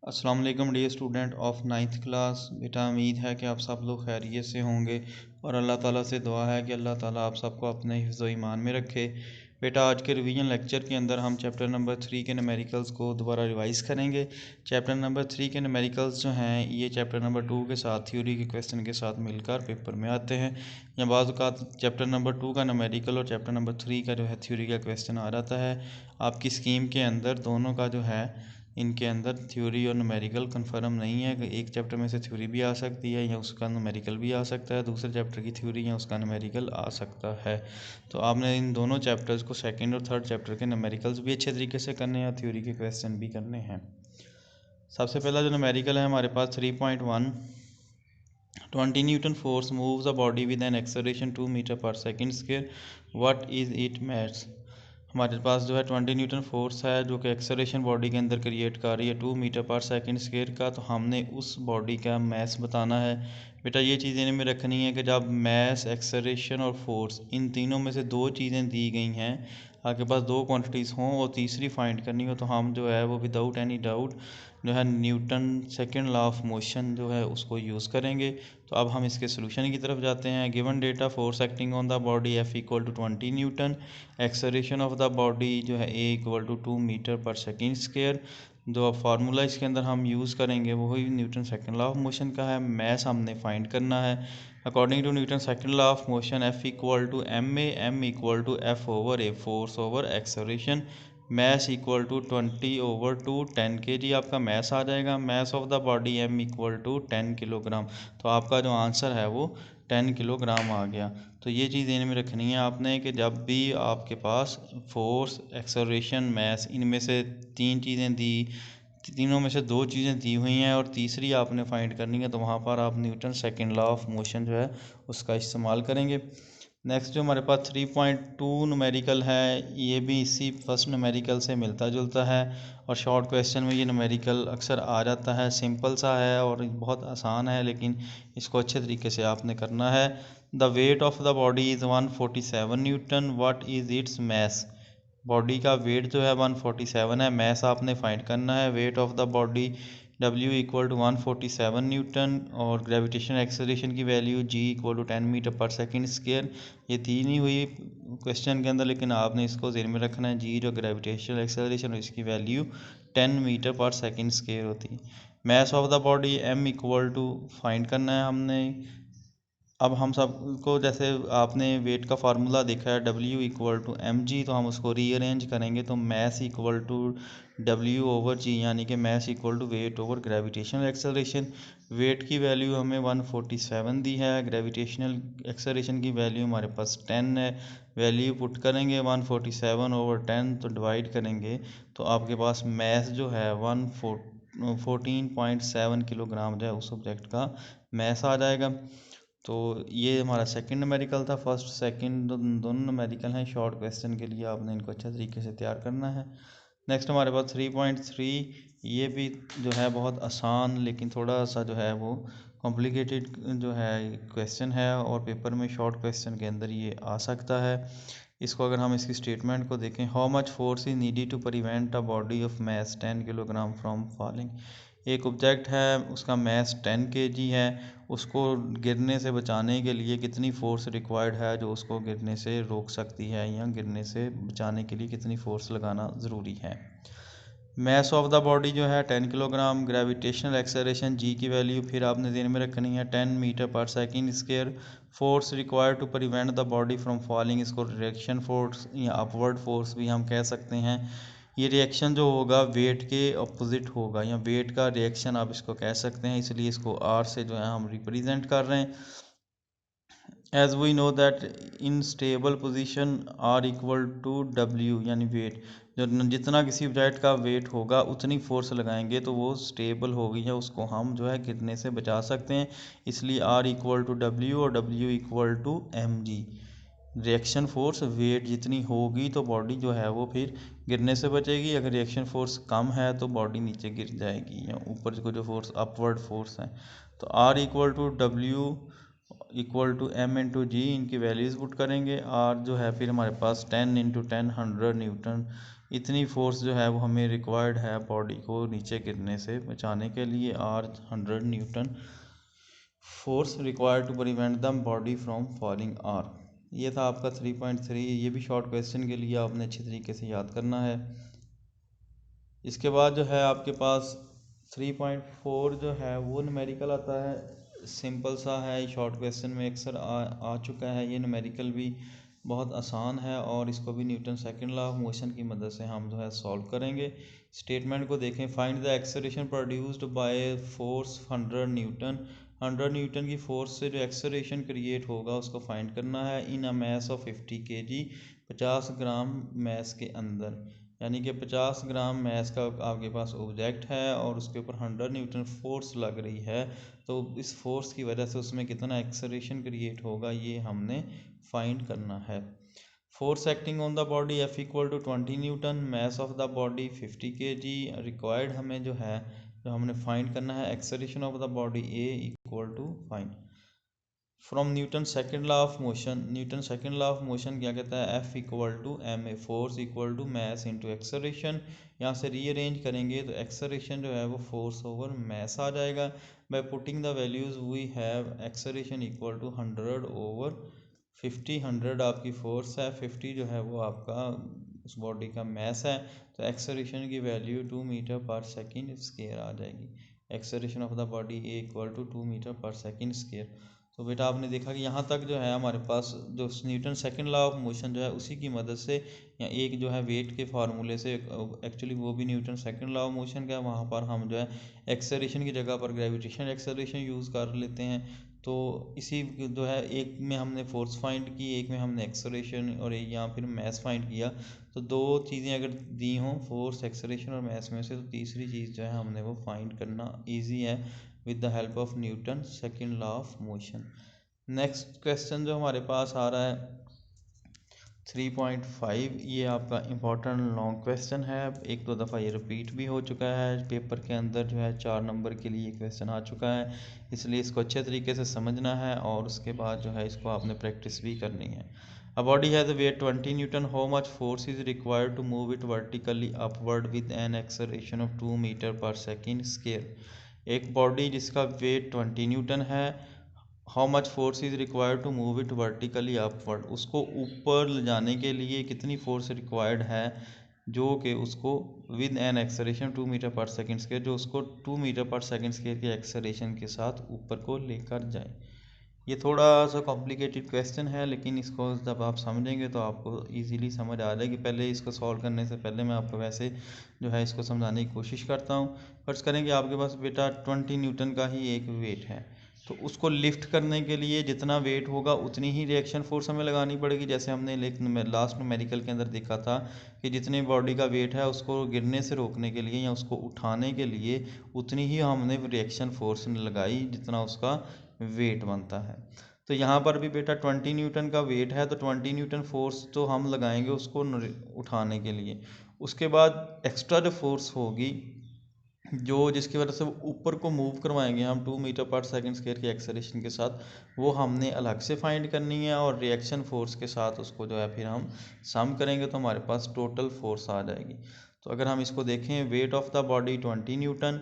अस्सलाम वालेकुम dear student of ninth class. बेटा उम्मीद है कि आप सब लोग खैरियत से होंगे और अल्लाह ताला से दुआ है कि अल्लाह ताला आप सबको अपने हिफ्ज़ व ईमान में रखे। बेटा आज के रिवीजन लेक्चर के अंदर हम चैप्टर नंबर 3 के न्यूमेरिकल्स को दोबारा रिवाइज़ करेंगे। चैप्टर नंबर 3 के न्यूमेरिकल्स जो हैं ये चैप्टर नंबर 2 के साथ थ्योरी के क्वेश्चन के साथ मिलकर पेपर में आते हैं। या बाज़ औक़ात चैप्टर नंबर 2 का न्यूमेरिकल और चैप्टर नंबर 3 का जो है थ्योरी का क्वेश्चन आ जाता है। आपकी स्कीम के अंदर दोनों का जो है इनके अंदर थ्योरी और न्यूमेरिकल कंफर्म नहीं है कि एक चैप्टर में से थ्योरी भी आ सकती है या उसका न्यूमेरिकल भी आ सकता है, दूसरे चैप्टर की थ्योरी या उसका न्यूमेरिकल आ सकता है। तो आपने इन दोनों चैप्टर्स को सेकंड और थर्ड चैप्टर के न्यूमेरिकल्स भी अच्छे तरीके से करने हैं और थ्योरी के क्वेश्चन भी करने हैं। सबसे पहला जो न्यूमेरिकल है हमारे पास 3.1 20 newton force moves a body with an acceleration 2 metre पर second square, what is it mass. हमारे पास जो है 20 न्यूटन फोर्स है जो कि एक्सेलरेशन बॉडी के अंदर क्रिएट कर रही है 2 मीटर पर सेकंड स्क्वायर का। तो हमने उस बॉडी का मैस बताना है। बेटा ये चीज़ें में रखनी है कि जब मैस, एक्सेलरेशन और फोर्स इन तीनों में से दो चीज़ें दी गई हैं, आपके पास दो क्वांटिटीज़ हों और तीसरी फाइंड करनी हो, तो हम जो है वो विदाउट एनी डाउट जो है Newton second law of motion जो है उसको यूज़ करेंगे। तो अब हम इसके सोल्यूशन की तरफ जाते हैं। Given data, force acting on the body F equal to 20 newton, acceleration of the body जो है ए इक्वल टू 2 मीटर पर सेकेंड स्क्वायर। जो फार्मूला इसके अंदर हम यूज़ करेंगे वही Newton second law of motion का है। मैस हमने फाइंड करना है। According to Newton second law of motion F equal to M equal to F over A, force over acceleration. Mess equal to 20 over 2 10 kg आपका mass आ जाएगा। Mass of the body M equal to 10 kilogram. तो आपका जो answer है वो 10 kilogram आ गया। तो ये चीज़ ध्यान में रखनी है आपने कि जब भी आपके पास फोर्स, एक्सेलरेशन, मैस इनमें से तीन चीज़ें दी, तीनों में से दो चीज़ें दी हुई हैं और तीसरी आपने फाइंड करनी है, तो वहाँ पर आप Newton second law of motion जो है उसका इस्तेमाल करेंगे। नेक्स्ट जो हमारे पास 3.2 न्यूमेरिकल है, ये भी इसी फर्स्ट न्यूमेरिकल से मिलता जुलता है और शॉर्ट क्वेश्चन में ये न्यूमेरिकल अक्सर आ जाता है। सिंपल सा है और बहुत आसान है, लेकिन इसको अच्छे तरीके से आपने करना है। The weight of the body is 147 newton, what is its mass. Body का वेट जो है 147 है, मैस आपने फाइंड करना है। Weight of the body W equal to 147 newton और ग्रेविटेशनल एक्सेलरेशन की value G equal to 10 metre पर सेकंड स्क्वायर। ये तीन ही हुई क्वेश्चन के अंदर, लेकिन आपने इसको ध्यान में रखना है। G जो ग्रेविटेशनल एक्सेलरेशन और इसकी वैल्यू 10 मीटर पर सेकंड स्क्वायर होती है। Mass of the body M equal to find करना है हमने। अब हम सबको जैसे आपने वेट का फार्मूला देखा है W इक्वल टू mg, तो हम उसको रीअरेंज करेंगे तो mass equal to W over G, यानी कि mass equal to weight over gravitational acceleration. Weight की वैल्यू हमें 147 दी है, ग्रेविटेशनल एक्सेलरेशन की वैल्यू हमारे पास 10 है। वैल्यू पुट करेंगे 147 ओवर 10 तो डिवाइड करेंगे तो आपके पास मैस जो है 14.7 किलोग्राम जो है उस ऑब्जेक्ट का मैस आ जाएगा। तो ये हमारा सेकंड न्यूमेरिकल था। फर्स्ट सेकंड दोनों न्यूमेरिकल हैं। शॉर्ट क्वेश्चन के लिए आपने इनको अच्छे तरीके से तैयार करना है। नेक्स्ट हमारे पास 3.3, ये भी जो है बहुत आसान लेकिन थोड़ा सा जो है वो कॉम्प्लिकेटेड जो है क्वेश्चन है और पेपर में शॉर्ट क्वेश्चन के अंदर ये आ सकता है। इसको अगर हम इसकी स्टेटमेंट को देखें, how much force is needed to prevent a body of mass 10 kilogram from falling. एक ऑब्जेक्ट है, उसका मैस 10 kg है, उसको गिरने से बचाने के लिए कितनी फोर्स रिक्वायर्ड है जो उसको गिरने से रोक सकती है, या गिरने से बचाने के लिए कितनी फोर्स लगाना ज़रूरी है। मैस ऑफ द बॉडी जो है 10 किलोग्राम, ग्रेविटेशनल एक्सेलरेशन G की वैल्यू फिर आपने ध्यान में रखनी है 10 मीटर पर second square. Force required to prevent the body from falling, इसको रिएक्शन फोर्स या अपवर्ड फोर्स भी हम कह सकते हैं। ये रिएक्शन जो होगा वेट के अपोजिट होगा या वेट का रिएक्शन आप इसको कह सकते हैं, इसलिए इसको R से जो है हम रिप्रेजेंट कर रहे हैं। As we know that in stable position R equal to W, यानी वेट जो जितना किसी ऑब्जेक्ट का वेट होगा उतनी फोर्स लगाएंगे तो वो स्टेबल होगी या उसको हम जो है गिरने से बचा सकते हैं। इसलिए R इक्वल टू W और W equal to mg। Reaction force weight जितनी होगी तो बॉडी जो है वो फिर गिरने से बचेगी। अगर रिएक्शन फोर्स कम है तो बॉडी नीचे गिर जाएगी या ऊपर को जो फोर्स अपवर्ड फोर्स है। तो R equal to W equal to M into g, इनकी वैल्यूज़ पुट करेंगे। R जो है फिर हमारे पास 10 इंटू 10 100 न्यूटन, इतनी फोर्स जो है वो हमें रिक्वायर्ड है बॉडी को नीचे गिरने से बचाने के लिए। R 100 newton force required to prevent the body from falling R. ये था आपका 3.3। ये भी शॉर्ट क्वेश्चन के लिए आपने अच्छी तरीके से याद करना है। इसके बाद जो है आपके पास 3.4 जो है वो न्यूमेरिकल आता है। सिंपल सा है, शॉर्ट क्वेश्चन में अक्सर आ चुका है। ये न्यूमेरिकल भी बहुत आसान है और इसको भी Newton second law of motion की मदद से हम जो है सॉल्व करेंगे। स्टेटमेंट को देखें। Find the acceleration produced by force 100 newton. 100 newton की फोर्स से जो एक्सेलरेशन क्रिएट होगा उसको फाइंड करना है। In a mass of 50 kg, 50 gram mass के अंदर, यानी कि 50 ग्राम मैस का आपके पास ऑब्जेक्ट है और उसके ऊपर 100 न्यूटन फोर्स लग रही है, तो इस फोर्स की वजह से उसमें कितना एक्सेलरेशन क्रिएट होगा ये हमने फाइंड करना है। Force acting on the body F equal to 20 newton, mass of the body 50 kg। Required हमें जो है जो हमने फाइंड करना है acceleration of the body A equal to find from Newton second law of motion. Newton second law of motion क्या कहता है? F equal to M A, force equal to mass into acceleration. यहाँ से rearrange करेंगे तो acceleration जो है वो फोर्स ओवर मैस आ जाएगा। By putting the values we have acceleration equal to 100 over 50। 100 आपकी फोर्स है, 50 जो है वो आपका उस बॉडी का मैस है, तो एक्सेलरेशन की वैल्यू 2 मीटर पर सेकेंड स्क्वायर आ जाएगी। Acceleration of the body A equal to 2 metre पर सेकेंड स्क्वायर। तो बेटा आपने देखा कि यहाँ तक जो है हमारे पास जो Newton second law of motion जो है उसी की मदद से, या एक जो है वेट के फार्मूले से, एक्चुअली वो भी Newton second law of motion का, वहाँ पर हम जो है एक्सेलरेशन की जगह पर ग्रेविटेशनल एक्सेलरेशन यूज़ कर लेते हैं। तो इसी जो है एक में हमने फोर्स फाइंड की, एक में हमने एक्सेलरेशन और एक यहाँ फिर मैस फाइंड किया। तो दो चीज़ें अगर दी हों फोर्स एक्सेलरेशन और मैस में से, तो तीसरी चीज़ जो है हमने वो फाइंड करना ईजी है with the help of Newton second law of motion. Next question जो हमारे पास आ रहा है 3.5, ये आपका इम्पोर्टेंट लॉन्ग क्वेश्चन है। एक दो दफ़ा ये रिपीट भी हो चुका है पेपर के अंदर, जो है 4 नंबर के लिए क्वेश्चन आ चुका है, इसलिए इसको अच्छे तरीके से समझना है और उसके बाद जो है इसको आपने प्रैक्टिस भी करनी है। A body has a weight 20 Newton. How much force is required to move it vertically upward with an acceleration of 2 metre पर सेकेंड स्क्वायर? एक बॉडी जिसका वेट 20 न्यूटन है, how much force is required to move it vertically upward, उसको ऊपर ले जाने के लिए कितनी फोर्स रिक्वायर्ड है, जो कि उसको विद एन एक्सेलरेशन 2 मीटर पर सेकेंड स्क्वायर, जो उसको 2 मीटर पर सेकेंड स्क्वायर के एक्सेलरेशन के साथ ऊपर को लेकर जाए। ये थोड़ा सा कॉम्प्लिकेटेड क्वेश्चन है, लेकिन इसको जब आप समझेंगे तो आपको इजीली समझ आ जाएगी। पहले इसको सॉल्व करने से पहले मैं आपको वैसे जो है इसको समझाने की कोशिश करता हूँ। फर्ज करें कि आपके पास बेटा 20 न्यूटन का ही एक वेट है, तो उसको लिफ्ट करने के लिए जितना वेट होगा उतनी ही रिएक्शन फोर्स हमें लगानी पड़ेगी। जैसे हमने लास्ट न्यूमेरिकल के अंदर देखा था कि जितने बॉडी का वेट है उसको गिरने से रोकने के लिए या उसको उठाने के लिए उतनी ही हमने रिएक्शन फोर्स लगाई जितना उसका वेट बनता है। तो यहाँ पर भी बेटा 20 न्यूटन का वेट है, तो 20 न्यूटन फोर्स तो हम लगाएंगे उसको उठाने के लिए। उसके बाद एक्स्ट्रा जो फोर्स होगी जो जिसकी वजह से वो ऊपर को मूव करवाएंगे हम 2 मीटर पर सेकेंड स्क्वायर के एक्सेलरेशन के साथ, वो हमने अलग से फाइंड करनी है और रिएक्शन फोर्स के साथ उसको जो है फिर हम सम करेंगे तो हमारे पास टोटल फोर्स आ जाएगी। तो अगर हम इसको देखें, weight of the body 20 newton,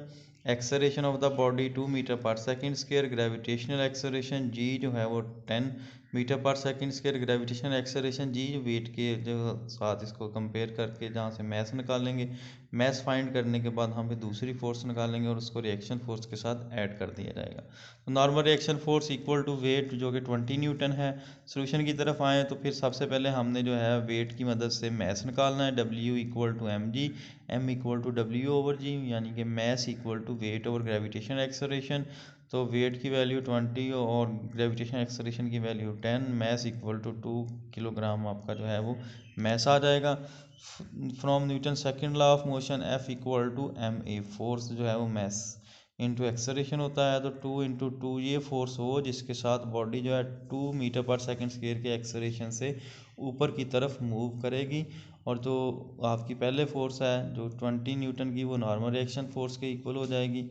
acceleration of the body 2 metre पर second square, gravitational acceleration G जो है वो 10 मीटर पर second square, gravitational acceleration G weight के जो साथ इसको कंपेयर करके जहाँ से मैस निकालेंगे, मैस फाइंड करने के बाद हम फिर दूसरी फोर्स निकालेंगे और उसको रिएक्शन फोर्स के साथ ऐड कर दिया जाएगा। तो normal reaction force equal to weight जो कि 20 न्यूटन है। सोल्यूशन की तरफ आए तो फिर सबसे पहले हमने जो है वेट की मदद से मैस निकालना है। W equal to m g, m equal to डब्ल्यू ओवर जी, यानी कि mass equal to weight over gravitational acceleration. तो वेट की वैल्यू 20 और ग्रेविटेशनल एक्सेलरेशन की value 10, mass equal to 2 kilogram आपका जो है वो मैस आ जाएगा। From Newton second law of motion F equal to M A, force जो है वो मैस इंटू एक्सेलरेशन होता है, तो 2 इंटू 2 ये फोर्स हो जिसके साथ बॉडी जो है 2 मीटर पर सेकेंड स्क्वायर के एक्सेलरेशन से ऊपर की तरफ मूव करेगी। और जो आपकी पहले फोर्स है जो 20 न्यूटन की, वो नॉर्मल रिएक्शन फोर्स के इक्वल हो जाएगी।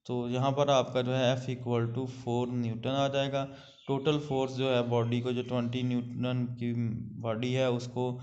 तो यहाँ पर आपका जो है F इक्वल टू 4 न्यूटन आ जाएगा। टोटल फोर्स जो है बॉडी को, जो 20 न्यूटन की बॉडी है उसको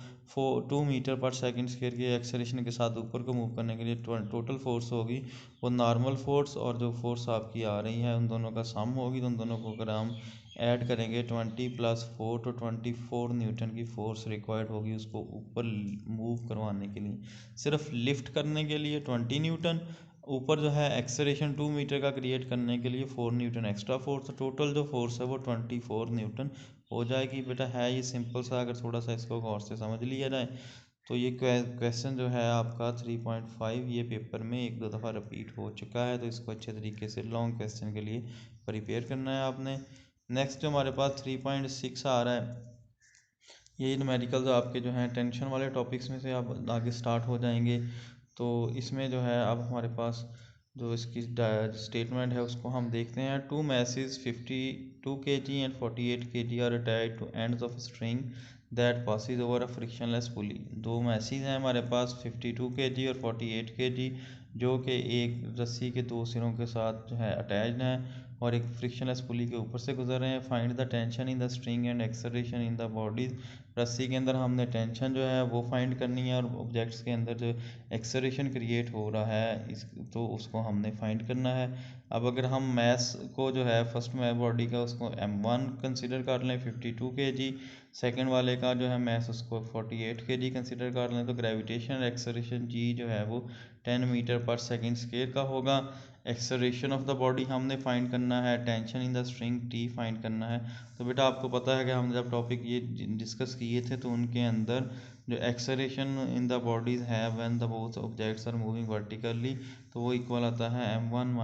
2 मीटर पर सेकंड स्क्वायर की एक्सेलरेशन के साथ ऊपर को मूव करने के लिए टोटल फोर्स होगी वो नॉर्मल फोर्स और जो फोर्स आपकी आ रही है उन दोनों का सम होगी। तो उन दोनों को अगर हम ऐड करेंगे 20 + 4 तो 24 न्यूटन की फोर्स रिक्वायर्ड होगी उसको ऊपर मूव करवाने के लिए। सिर्फ लिफ्ट करने के लिए 20 न्यूटन, ऊपर जो है एक्सेलरेशन 2 मीटर का क्रिएट करने के लिए 4 न्यूटन एक्स्ट्रा फोर्स। तो टोटल जो फोर्स है वो 24 न्यूटन हो जाएगी। बेटा है ये सिंपल सा, अगर थोड़ा सा इसको गौर से समझ लिया जाए तो ये क्वेश्चन जो है आपका 3.5 ये पेपर में 1-2 दफ़ा रिपीट हो चुका है। तो इसको अच्छे तरीके से लॉन्ग क्वेश्चन के लिए प्रिपेयर करना है आपने। नेक्स्ट जो हमारे पास 3.6 आ रहा है, ये न्यूमेरिकल जो आपके जो हैं टेंशन वाले टॉपिक्स में से आप आगे स्टार्ट हो जाएंगे। तो इसमें जो है अब हमारे पास जो इसकी स्टेटमेंट है उसको हम देखते हैं। 2 masses 52 kg and 48 kg are attached to ends of a string that passes over a frictionless pulley। दो मैसेज हैं हमारे पास 52 kg और 48 kg जो कि एक रस्सी के दो सिरों के साथ जो है अटैच्ड हैं और एक फ्रिक्शनलेस पुली के ऊपर से गुजर रहे हैं। Find the tension in the string and acceleration in the body. रस्सी के अंदर हमने टेंशन जो है वो फाइंड करनी है और ऑब्जेक्ट्स के अंदर जो एक्सेलरेशन क्रिएट हो रहा है तो उसको हमने फाइंड करना है। अब अगर हम मैस को जो है फर्स्ट में बॉडी का उसको m1 कंसिडर कर लें 52 kg, सेकंड वाले का जो है मैस उसको 48 kg कंसिडर कर लें, तो ग्रेविटेशन एक्सेलरेशन g जो है वो 10 मीटर पर सेकंड स्क्वायर का होगा। एक्सेलरेशन ऑफ द बॉडी हमने फाइंड करना है, tension in the string T find करना है। तो बेटा आपको पता है कि हमने जब टॉपिक ये डिस्कस किए थे तो उनके अंदर जो एक्सेलरेशन इन द बॉडीज है when the both objects are moving vertically तो वो इक्वल आता है m1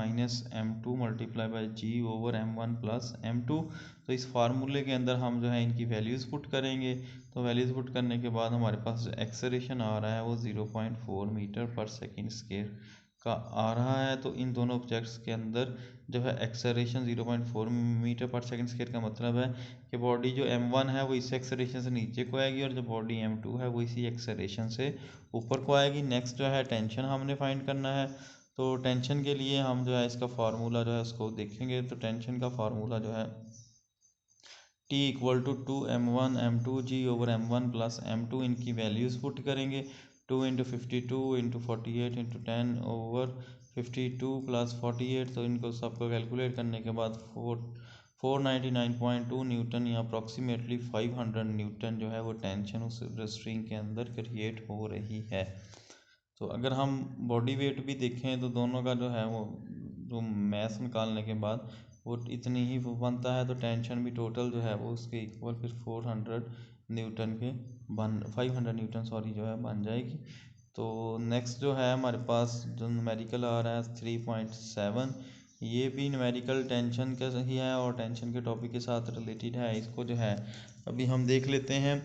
- m2 multiply by g/m1 + m2। तो इस फार्मूले के अंदर हम जो है इनकी वैल्यूज़ पुट करेंगे। तो वैल्यूज़ पुट करने के बाद हमारे पास एक्सेलरेशन आ रहा है वो 0.4 मीटर पर सेकंड स्क्वायर का आ रहा है। तो इन दोनों ऑब्जेक्ट्स के अंदर जो है एक्सेलरेशन 0.4 मीटर पर सेकंड स्क्वायर का मतलब है कि बॉडी जो m1 है वो इस एक्सेलरेशन से नीचे को आएगी और जो बॉडी m2 है वो इसी एक्सेलरेशन से ऊपर को आएगी। नेक्स्ट जो है टेंशन हमने फाइंड करना है। तो टेंशन के लिए हम जो है इसका फार्मूला जो है उसको देखेंगे। तो टेंशन का फार्मूला जो है T equal to 2m1 m2 g/m1 + m2, इनकी वैल्यूज़ पुट करेंगे। 2 × 52 × 48 × 10 ओवर 52 + 48, तो इनको सबको कैलकुलेट करने के बाद 499.2 न्यूटन या अप्रॉक्सीमेटली 500 न्यूटन जो है वो टेंशन उस स्ट्रिंग के अंदर क्रिएट हो रही है। तो अगर हम बॉडी वेट भी देखें तो दोनों का जो है वो जो मैथ निकालने के बाद वो इतनी ही वो बनता है। तो टेंशन भी टोटल जो है वो उसके इक्वल फिर 400 न्यूटन के 500 न्यूटन सॉरी जो है बन जाएगी। तो नेक्स्ट जो है हमारे पास जो न्यूमेरिकल आ रहा है 3.7, ये भी न्यूमेरिकल टेंशन का ही है और टेंशन के टॉपिक के साथ रिलेटेड है। इसको जो है अभी हम देख लेते हैं।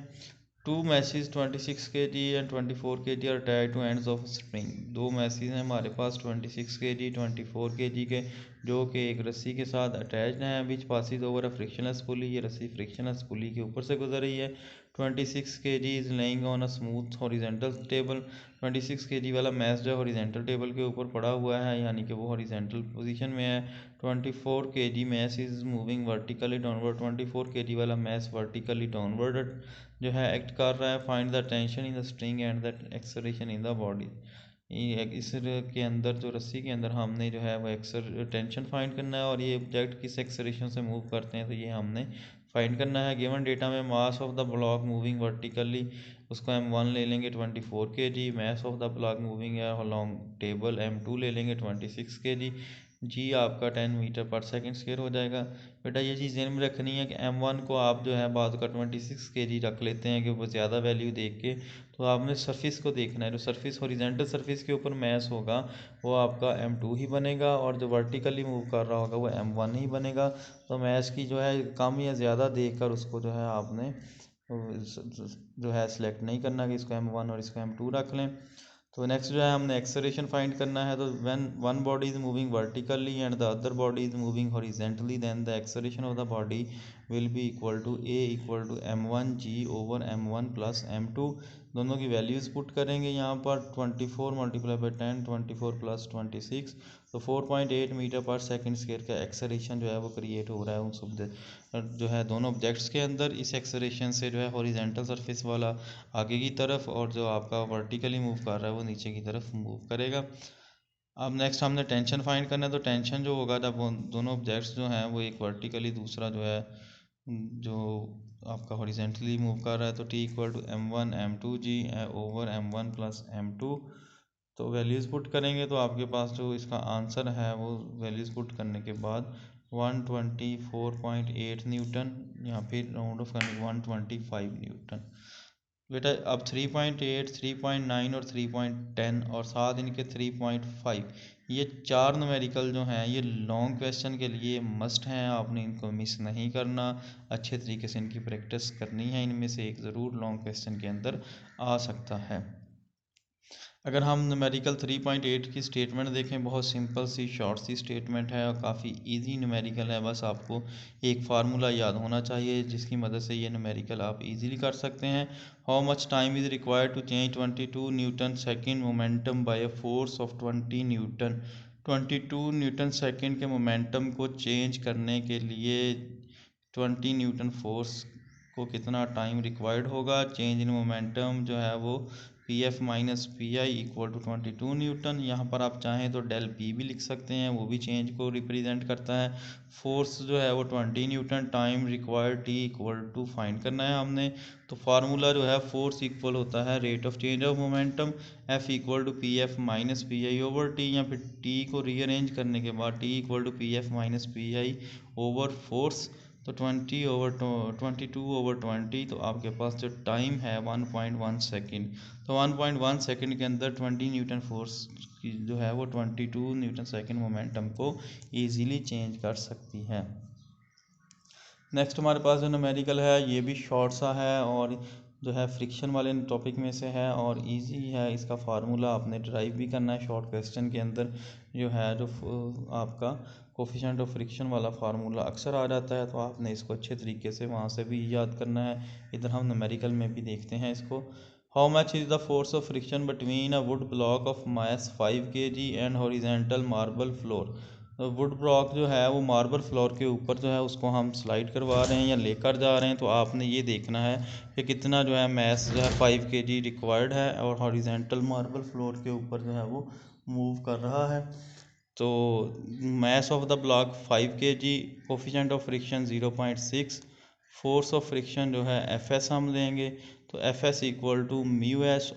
2 masses 26 kg and 24 kg are tied to ends of string। दो मैसेज हैं हमारे पास 26 kg 24 kg के जो कि एक रस्सी के साथ अटैच्ड हैं। Which passes over a frictionless pulley, ये रस्सी फ्रिक्शनलेस पुली के ऊपर से गुजर रही है। 26 kg is laying on a smooth horizontal table. 26 kg वाला मैस जो हॉरिजेंटल टेबल के ऊपर पड़ा हुआ है यानी कि वो हॉरिजेंटल पोजीशन में है। 24 kg mass is moving vertically downward. 24 kg वाला मैस वर्टिकली डाउनवर्ड जो है एक्ट कर रहा है। Find the tension in the string and the acceleration in the body. इस के अंदर जो रस्सी के अंदर हमने जो है वो टेंशन फाइंड करना है और ये ऑब्जेक्ट किस एक्सेलरेशन से मूव करते हैं तो ये हमने फाइंड करना है। गिवन डेटा में mass of the block moving vertically उसको m1 ले लेंगे 24 kg, mass of the block moving along table m2 ले लेंगे 26 kg, जी आपका 10 मीटर पर सेकंड स्क्वायर हो जाएगा। बेटा ये चीज़ ध्यान में रखनी है कि m1 को आप जो है बाद का 26 kg रख लेते हैं कि वो ज़्यादा वैल्यू देख के। तो आपने सरफेस को देखना है, जो सरफेस हॉरिजेंटल सरफेस के ऊपर मैस होगा वो आपका m2 ही बनेगा और जो वर्टिकली मूव कर रहा होगा वो m1 ही बनेगा। तो मैस की जो है कम या ज़्यादा देख कर उसको जो है आपने जो है सिलेक्ट नहीं करना कि इसको m1 और इसको m2 रख लें। तो नेक्स्ट जो है हमने एक्सेलरेशन फाइंड करना है। तो when one body is moving vertically and the other body is moving horizontally then the acceleration of the body will be equal to A equal to m1g over m1 plus m2। दोनों की values put करेंगे यहाँ पर 24 multiply by 10, 24 plus 26, तो 4.8 metre पर second square का acceleration जो है वो क्रिएट हो रहा है उन सब जो है दोनों ऑब्जेक्ट्स के अंदर। इस एक्सेलरेशन से जो है हॉरिजेंटल सरफेस वाला आगे की तरफ और जो आपका वर्टिकली मूव कर रहा है वो नीचे की तरफ मूव करेगा। अब नेक्स्ट हमने टेंशन फाइंड करना है, तो टेंशन जो होगा जब दोनों ऑब्जेक्ट्स जो हैं वो एक वर्टिकली दूसरा जो है जो आपका हॉरिजेंटली मूव कर रहा है, तो T equal to m1 m2g over m1 plus m2। तो वैल्यूज़ पुट करेंगे तो आपके पास जो इसका आंसर है वो वैल्यूज़ पुट करने के बाद 124.8 न्यूटन, यहाँ पे राउंड ऑफ करने 125 न्यूटन। बेटा अब 3.8, 3.9 और 3.10 और साथ इनके 3.5, ये चार न्यूमेरिकल जो हैं ये लॉन्ग क्वेश्चन के लिए मस्ट हैं, आपने इनको मिस नहीं करना, अच्छे तरीके से इनकी प्रैक्टिस करनी है। इनमें से एक ज़रूर लॉन्ग क्वेश्चन के अंदर आ सकता है। अगर हम न्यूमेरिकल 3.8 की स्टेटमेंट देखें, बहुत सिंपल सी शॉर्ट सी स्टेटमेंट है और काफ़ी इजी न्यूमेरिकल है। बस आपको एक फार्मूला याद होना चाहिए जिसकी मदद से ये न्यूमेरिकल आप इजीली कर सकते हैं। How much time is required to change 22 newton second momentum by a force of 20 newton. 22 newton second के मोमेंटम को चेंज करने के लिए 20 न्यूटन फोर्स को कितना टाइम रिक्वायर्ड होगा। चेंज इन मोमेंटम जो है वो P F minus P I equal to 22 newton. यहाँ पर आप चाहें तो डेल पी भी लिख सकते हैं, वो भी चेंज को रिप्रेजेंट करता है। फोर्स जो है वो 20 newton, time required T equal to find करना है हमने। तो फार्मूला जो है फोर्स इक्वल होता है rate of change of momentum, F equal to P F minus P I over T, या फिर टी को रीअरेंज करने के बाद T equal to P F minus P I over force. तो 22/20, तो आपके पास जो टाइम है 1.1 सेकेंड। तो 1.1 सेकेंड के अंदर 20 न्यूटन फोर्स की जो है वो 22 न्यूटन सेकेंड मोमेंटम को ईजीली चेंज कर सकती है। नेक्स्ट हमारे पास जो न्यूमेरिकल है ये भी शॉर्ट सा है और जो है फ्रिक्शन वाले टॉपिक में से है और इजी है। इसका फार्मूला आपने ड्राइव भी करना है। शॉर्ट क्वेश्चन के अंदर जो है जो आपका कोफिशिएंट ऑफ फ्रिक्शन वाला फार्मूला अक्सर आ जाता है, तो आपने इसको अच्छे तरीके से वहाँ से भी याद करना है। इधर हम न्यूमेरिकल में भी देखते हैं इसको। How much is the force of friction between a would block of mass 5 kg and horizontal marble floor. Would block जो है वो मार्बल फ्लोर के ऊपर जो है उसको हम स्लाइड करवा रहे हैं या लेकर जा रहे हैं, तो आपने ये देखना है कि कितना जो है मैस जो है 5 kg रिक्वायर्ड है और हॉरिजेंटल मार्बल फ्लोर के ऊपर जो है वो मूव कर रहा है। तो mass of the block 5 kg, coefficient of friction 0.6, force of friction जो है एफ एस हम लेंगे, तो F S equal to mu S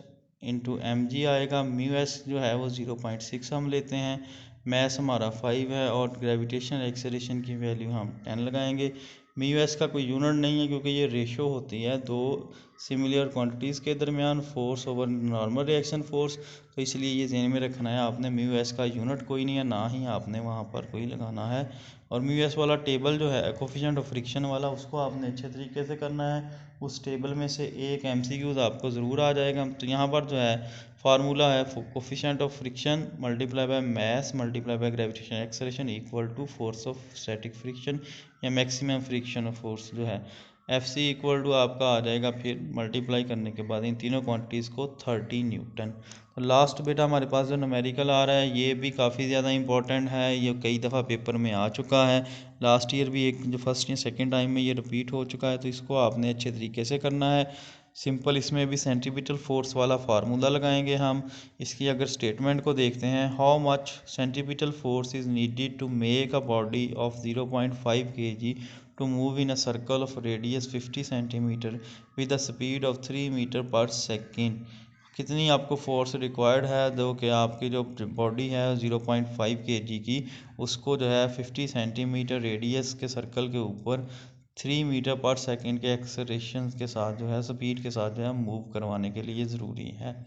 into M G आएगा। म्यू एस जो है वो 0.6 हम लेते हैं, मैस हमारा 5 है और ग्रेविटेशनल एक्सेलरेशन की वैल्यू हम 10 लगाएंगे। म्यू एस का कोई यूनिट नहीं है क्योंकि ये रेशो होती है दो सिमिलर क्वांटिटीज़ के दरमियान, force over normal reaction force, तो इसलिए ये ध्यान में रखना है आपने। म्यू एस का यूनिट कोई नहीं है, ना ही आपने वहाँ पर कोई लगाना है। और म्यू एस वाला टेबल जो है कोफिशिएंट ऑफ फ्रिक्शन वाला, उसको आपने अच्छे तरीके से करना है। उस टेबल में से एक एमसीक्यूज आपको ज़रूर आ जाएगा। तो यहाँ पर जो है फार्मूला है coefficient of friction multiply by mass multiply by gravitational acceleration equal to force of static friction या मैक्सिमम फ्रिक्शन ऑफ फोर्स जो है एफ सी इक्वल टू आपका आ जाएगा फिर मल्टीप्लाई करने के बाद इन तीनों क्वांटिटीज़ को 30 न्यूटन। तो लास्ट बेटा हमारे पास जो न्यूमेरिकल आ रहा है ये भी काफ़ी ज़्यादा इंपॉर्टेंट है, ये कई दफ़ा पेपर में आ चुका है। लास्ट ईयर भी एक जो फर्स्ट या सेकंड टाइम में ये रिपीट हो चुका है, तो इसको आपने अच्छे तरीके से करना है। सिंपल इसमें भी सेंटीमीटर फोर्स वाला फार्मूला लगाएंगे हम। इसकी अगर स्टेटमेंट को देखते हैं, how much centimetre force is needed to make a body of 0.5 kg to move in a circle of radius 50 centimetre with a speed of 3 metre पर सेकेंड। कितनी आपको फोर्स रिक्वायर्ड है, दो कि आपकी जो बॉडी है 0.5 kg की, उसको जो है 50 सेंटीमीटर रेडियस के सर्कल के ऊपर 3 मीटर पर सेकेंड के एक्सेलरेशन के साथ जो है स्पीड के साथ जो है मूव करवाने के लिए ज़रूरी है।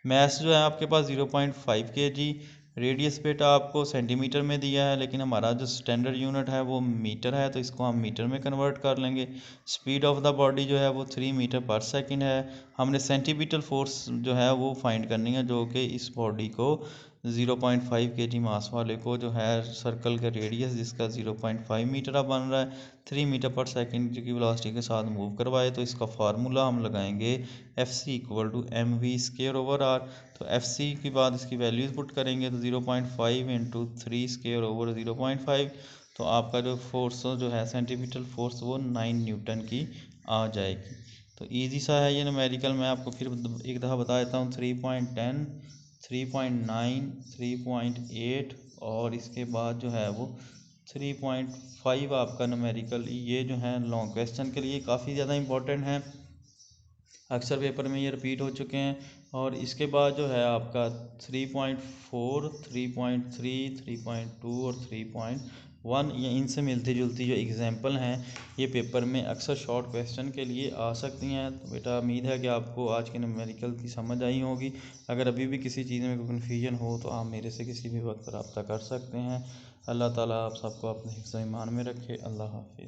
मैस जो है आपके पास 0.5 kg, रेडियस बेटा आपको सेंटीमीटर में दिया है लेकिन हमारा जो स्टैंडर्ड यूनिट है वो मीटर है, तो इसको हम मीटर में कन्वर्ट कर लेंगे। स्पीड ऑफ द बॉडी जो है वो 3 मीटर पर सेकेंड है। हमने सेंटीमीटर फोर्स जो है वो फाइंड करनी है जो कि इस बॉडी को 0.5 kg मास वाले को जो है सर्कल का रेडियस जिसका 0.5 मीटर अब बन रहा है 3 मीटर पर सेकंड की वेलोसिटी के साथ मूव करवाए, तो इसका फार्मूला हम लगाएंगे Fc=mv²/r। तो Fc के बाद इसकी वैल्यूज़ पुट करेंगे तो 0.5 इंटू 3^² तो आपका जो फोर्स जो है सेंटीमीटर फोर्स वो 9 न्यूटन की आ जाएगी। तो इजी सा है ये न्यूमेरिकल। मैं आपको फिर एक दफ़ा बता देता हूँ 3.10 3.9 3.8 और इसके बाद जो है वो 3.5 आपका न्यूमेरिकल। ये जो है लॉन्ग क्वेश्चन के लिए काफ़ी ज़्यादा इंपॉर्टेंट है, अक्सर पेपर में ये रिपीट हो चुके हैं। और इसके बाद जो है आपका 3.4 3.3 3.2 और 3.1 ये इनसे मिलती जुलती जो एग्जांपल हैं ये पेपर में अक्सर शॉर्ट क्वेश्चन के लिए आ सकती हैं। तो बेटा उम्मीद है कि आपको आज के न्यूमेरिकल की समझ आई होगी। अगर अभी भी किसी चीज़ में कोई कन्फ्यूजन हो तो आप मेरे से किसी भी वक्त रब्ता कर सकते हैं। अल्लाह ताला आप सबको अपने हिफ्ज़-ओ-ईमान में रखे। अल्लाह हाफ़िज़।